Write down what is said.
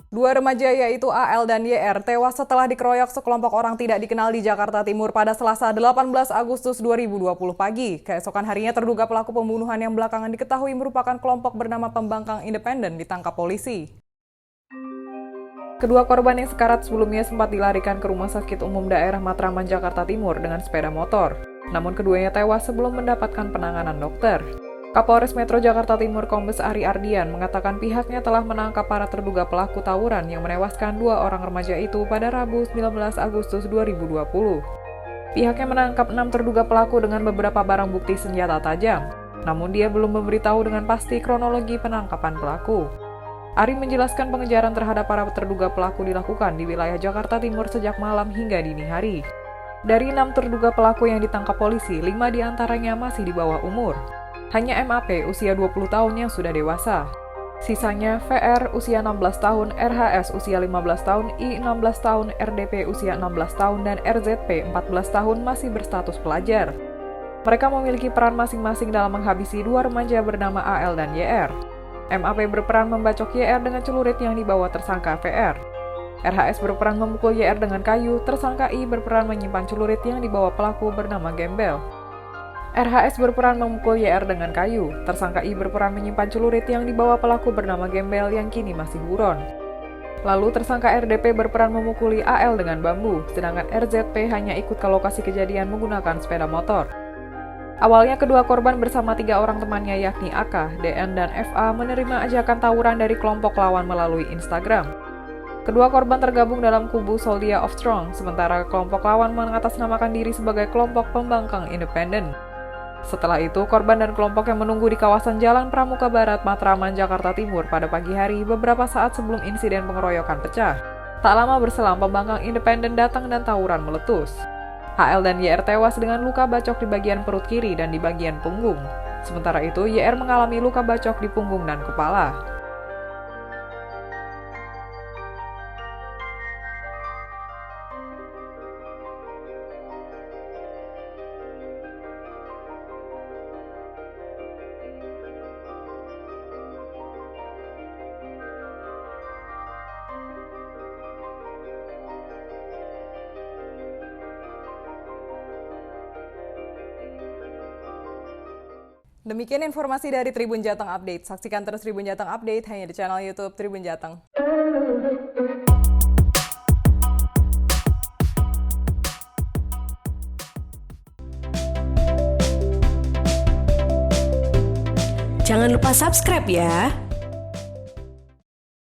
Dua remaja yaitu AL dan YR tewas setelah dikeroyok sekelompok orang tidak dikenal di Jakarta Timur pada Selasa 18 Agustus 2020 pagi. Keesokan harinya terduga pelaku pembunuhan yang belakangan diketahui merupakan kelompok bernama Pembangkang Independen ditangkap polisi. Kedua korban yang sekarat sebelumnya sempat dilarikan ke Rumah Sakit Umum Daerah Matraman, Jakarta Timur dengan sepeda motor. Namun keduanya tewas sebelum mendapatkan penanganan dokter. Kapolres Metro Jakarta Timur Kombes Ari Ardian mengatakan pihaknya telah menangkap para terduga pelaku tawuran yang menewaskan dua orang remaja itu pada Rabu 19 Agustus 2020. Pihaknya menangkap 6 terduga pelaku dengan beberapa barang bukti senjata tajam, namun dia belum memberitahu dengan pasti kronologi penangkapan pelaku. Ari menjelaskan pengejaran terhadap para terduga pelaku dilakukan di wilayah Jakarta Timur sejak malam hingga dini hari. Dari 6 terduga pelaku yang ditangkap polisi, 5 diantaranya masih di bawah umur. Hanya MAP usia 20 tahun yang sudah dewasa. Sisanya VR usia 16 tahun, RHS usia 15 tahun, I 16 tahun, RDP usia 16 tahun, dan RZP 14 tahun masih berstatus pelajar. Mereka memiliki peran masing-masing dalam menghabisi dua remaja bernama AL dan YR. MAP berperan membacok YR dengan celurit yang dibawa tersangka VR. RHS berperan memukul YR dengan kayu, tersangka I berperan menyimpan celurit yang dibawa pelaku bernama Gembel. RHS berperan memukul YR dengan kayu, tersangka I berperan menyimpan celurit yang dibawa pelaku bernama Gembel yang kini masih buron. Lalu tersangka RDP berperan memukuli AL dengan bambu, sedangkan RZP hanya ikut ke lokasi kejadian menggunakan sepeda motor. Awalnya kedua korban bersama 3 orang temannya yakni AK, DN, dan FA menerima ajakan tawuran dari kelompok lawan melalui Instagram. Kedua korban tergabung dalam kubu Soldier of Strong, sementara kelompok lawan mengatasnamakan diri sebagai kelompok Pembangkang Independen. Setelah itu, korban dan kelompok yang menunggu di kawasan Jalan Pramuka Barat, Matraman, Jakarta Timur pada pagi hari beberapa saat sebelum insiden pengeroyokan pecah. Tak lama berselang, Pembangkang Independen datang dan tawuran meletus. HL dan YR tewas dengan luka bacok di bagian perut kiri dan di bagian punggung. Sementara itu, YR mengalami luka bacok di punggung dan kepala. Demikian informasi dari Tribun Jateng Update. Saksikan terus Tribun Jateng Update hanya di channel YouTube Tribun Jateng. Jangan lupa subscribe ya.